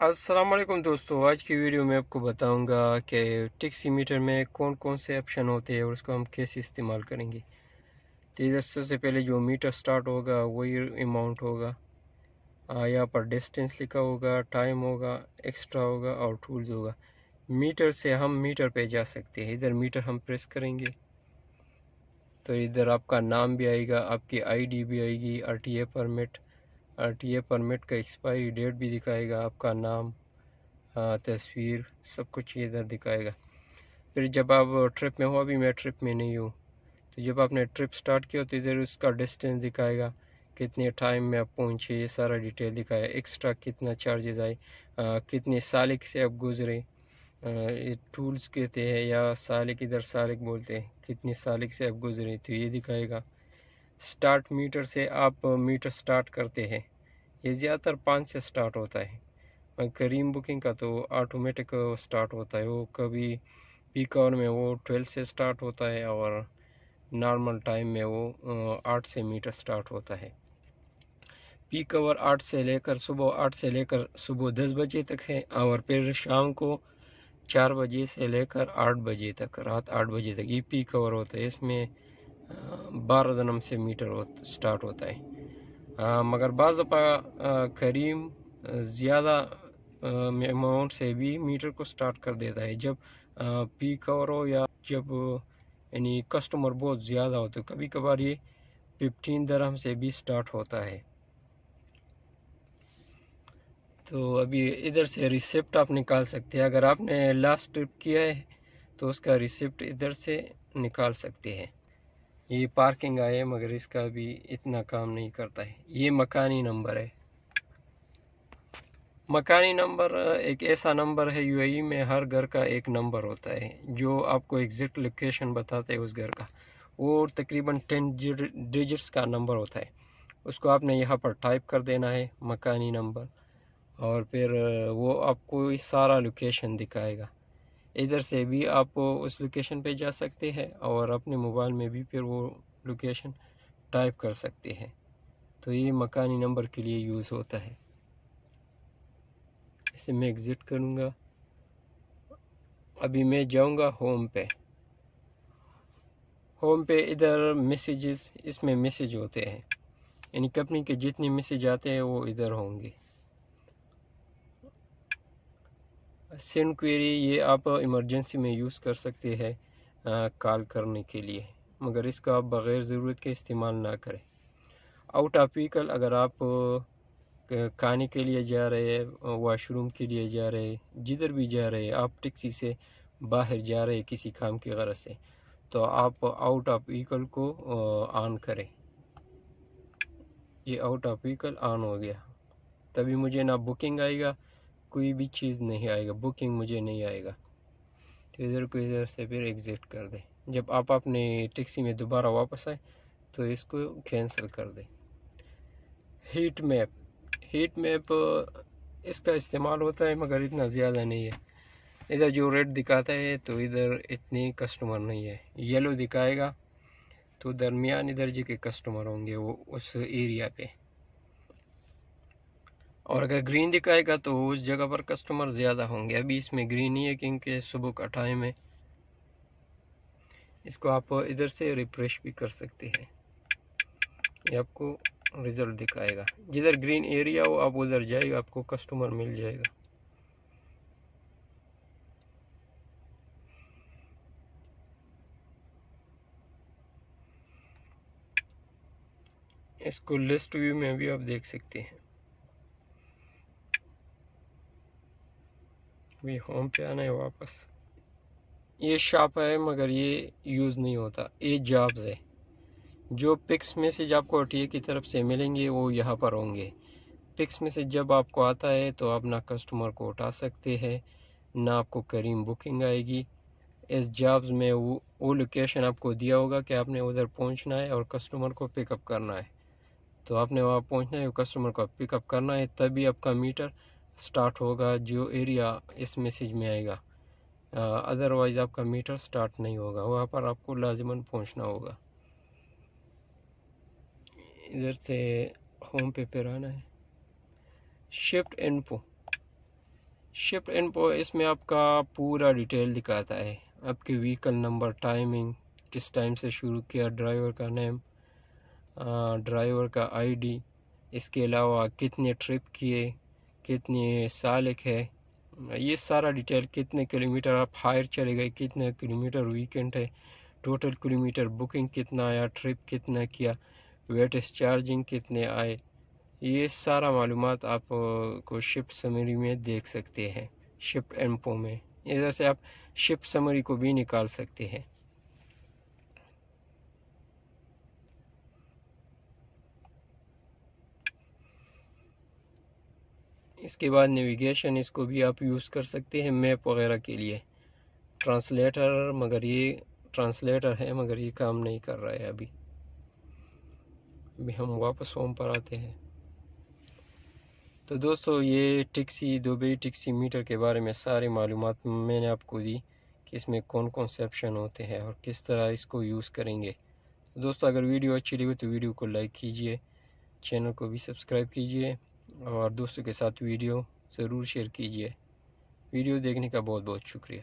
अस्सलाम वालेकुम दोस्तों, आज की वीडियो में आपको बताऊंगा कि टैक्सी मीटर में कौन कौन से ऑप्शन होते हैं और उसको हम कैसे इस्तेमाल करेंगे। तो इधर सबसे पहले जो मीटर स्टार्ट होगा वही अमाउंट होगा। यहाँ पर डिस्टेंस लिखा होगा, टाइम होगा, एक्स्ट्रा होगा और टूल्स होगा। मीटर से हम मीटर पे जा सकते हैं। इधर मीटर हम प्रेस करेंगे तो इधर आपका नाम भी आएगा, आपकी आईडी भी आएगी, आरटीए परमिट का एक्सपायरी डेट भी दिखाएगा, आपका नाम, तस्वीर, सब कुछ इधर दिखाएगा। फिर जब आप ट्रिप में हो, अभी मैं ट्रिप में नहीं हूँ, तो जब आपने ट्रिप स्टार्ट किया तो इधर उसका डिस्टेंस दिखाएगा, कितने टाइम में आप पहुँचे, ये सारा डिटेल दिखाएगा। एक्स्ट्रा कितना चार्जेस आए, कितने सालिक से आप गुजरे, ये टूल्स कहते हैं या सालिक, इधर सालिक बोलते हैं, कितने सालिक से आप गुजरे तो ये दिखाएगा। स्टार्ट मीटर से आप मीटर स्टार्ट करते हैं, ये ज़्यादातर 5 से स्टार्ट होता है। करीम बुकिंग का तो ऑटोमेटिक स्टार्ट होता है, वो कभी पीक आवर में वो 12 से स्टार्ट होता है और नॉर्मल टाइम में वो 8 से मीटर स्टार्ट होता है। पीक आवर 8 से लेकर सुबह 10 बजे तक है और फिर शाम को 4 बजे से लेकर 8 बजे तक, रात 8 बजे तक ये पीक आवर होता है। इसमें 12 दनम से मीटर स्टार्ट होता है। मगर बाज़ दफ़ा करीम ज़्यादा अमाउंट से भी मीटर को स्टार्ट कर देता है, जब पीक आवर हो या जब यानी कस्टमर बहुत ज़्यादा हो, तो कभी कभार ये 15 दरहम से भी स्टार्ट होता है। तो अभी इधर से रिसिप्ट आप निकाल सकते हैं। अगर आपने लास्ट ट्रिप किया है तो उसका रिसिप्ट इधर से निकाल सकते हैं। ये पार्किंग आया मगर इसका भी इतना काम नहीं करता है। ये मकानी नंबर है। मकानी नंबर एक ऐसा नंबर है, यूएई में हर घर का एक नंबर होता है जो आपको एग्जैक्ट लोकेशन बताते हैं उस घर का। वो तकरीबन 10 डिजिट्स का नंबर होता है। उसको आपने यहाँ पर टाइप कर देना है, मकानी नंबर, और फिर वो आपको सारा लोकेशन दिखाएगा। इधर से भी आप उस लोकेशन पे जा सकते हैं और अपने मोबाइल में भी फिर वो लोकेशन टाइप कर सकते हैं। तो ये मकानी नंबर के लिए यूज़ होता है। इसे मैं एग्ज़िट करूँगा। अभी मैं जाऊँगा होम पे। होम पे इधर मैसेजेस, इसमें मैसेज होते हैं, यानी कंपनी के जितने मैसेज आते हैं वो इधर होंगे। सेंड क्वेरी ये आप इमरजेंसी में यूज़ कर सकते हैं कॉल करने के लिए, मगर इसका आप बग़ैर ज़रूरत के इस्तेमाल ना करें। आउट ऑफ व्हीकल, अगर आप खाने के लिए जा रहे हैं, वॉशरूम के लिए जा रहे हैं, जिधर भी जा रहे हैं, आप टैक्सी से बाहर जा रहे हैं किसी काम की गरज से, तो आप आउट ऑफ व्हीकल को ऑन करें। ये आउट ऑफ व्हीकल ऑन हो गया, तभी मुझे ना बुकिंग आएगा, कोई भी चीज़ नहीं आएगा, बुकिंग मुझे नहीं आएगा। तो इधर को इधर से फिर एग्ज़िट कर दें। जब आप अपने टैक्सी में दोबारा वापस आए तो इसको कैंसिल कर दें। हीट मैप इसका इस्तेमाल होता है मगर इतना ज़्यादा नहीं है। इधर जो रेड दिखाता है तो इधर इतने कस्टमर नहीं है। येलो दिखाएगा तो दरमियानी दर्जे के कस्टमर होंगे वो उस एरिया पे, और अगर ग्रीन दिखाएगा तो उस जगह पर कस्टमर ज़्यादा होंगे। अभी इसमें ग्रीन नहीं है क्योंकि सुबह का टाइम है। इसको आप इधर से रिफ्रेश भी कर सकते हैं, ये आपको रिज़ल्ट दिखाएगा। जिधर ग्रीन एरिया हो आप उधर जाइए, आपको कस्टमर मिल जाएगा। इसको लिस्ट व्यू में भी आप देख सकते हैं। अभी होम पे आना है वापस। ये शॉप है मगर ये यूज़ नहीं होता, ये जॉब्स है। जो पिक्स मैसेज आपको टी की तरफ से मिलेंगे वो यहाँ पर होंगे। पिक्स मैसेज जब आपको आता है तो आप ना कस्टमर को उठा सकते हैं, ना आपको करीम बुकिंग आएगी। इस जॉब्स में वो लोकेशन आपको दिया होगा कि आपने उधर पहुंचना है और कस्टमर को पिकअप करना है। तो आपने वहाँ पहुंचना है, कस्टमर को पिकअप करना है, तभी आपका मीटर स्टार्ट होगा जो एरिया इस मैसेज में आएगा। अदरवाइज़ आपका मीटर स्टार्ट नहीं होगा, वहाँ पर आपको लाजिमन पहुंचना होगा। इधर से होम पे फिर आना है। शिफ्ट इन्फो, शिफ्ट इन्फो इसमें आपका पूरा डिटेल दिखाता है, आपके व्हीकल नंबर, टाइमिंग, किस टाइम से शुरू किया, ड्राइवर का नेम, ड्राइवर का आईडी, इसके अलावा कितने ट्रिप किए, कितने सालिक है, ये सारा डिटेल, कितने किलोमीटर आप हायर चले गए, कितने किलोमीटर वीकेंड है, टोटल किलोमीटर बुकिंग कितना आया, ट्रिप कितना किया, वेटेज चार्जिंग कितने आए, ये सारा मालूमात आप को शिफ्ट समरी में देख सकते हैं, शिफ्ट इन्फो में। इधर से आप शिफ्ट समरी को भी निकाल सकते हैं। इसके बाद नेविगेशन, इसको भी आप यूज़ कर सकते हैं मैप वगैरह के लिए। ट्रांसलेटर, मगर ये ट्रांसलेटर है मगर ये काम नहीं कर रहा है अभी हम वापस होम पर आते हैं। तो दोस्तों, ये टैक्सी, दुबई टैक्सी मीटर के बारे में सारी मालूमात मैंने आपको दी कि इसमें कौन कौन से ऑप्शन होते हैं और किस तरह इसको यूज़ करेंगे। तो दोस्तों, अगर वीडियो अच्छी लगी तो वीडियो को लाइक कीजिए, चैनल को भी सब्सक्राइब कीजिए और दोस्तों के साथ वीडियो ज़रूर शेयर कीजिए। वीडियो देखने का बहुत बहुत शुक्रिया।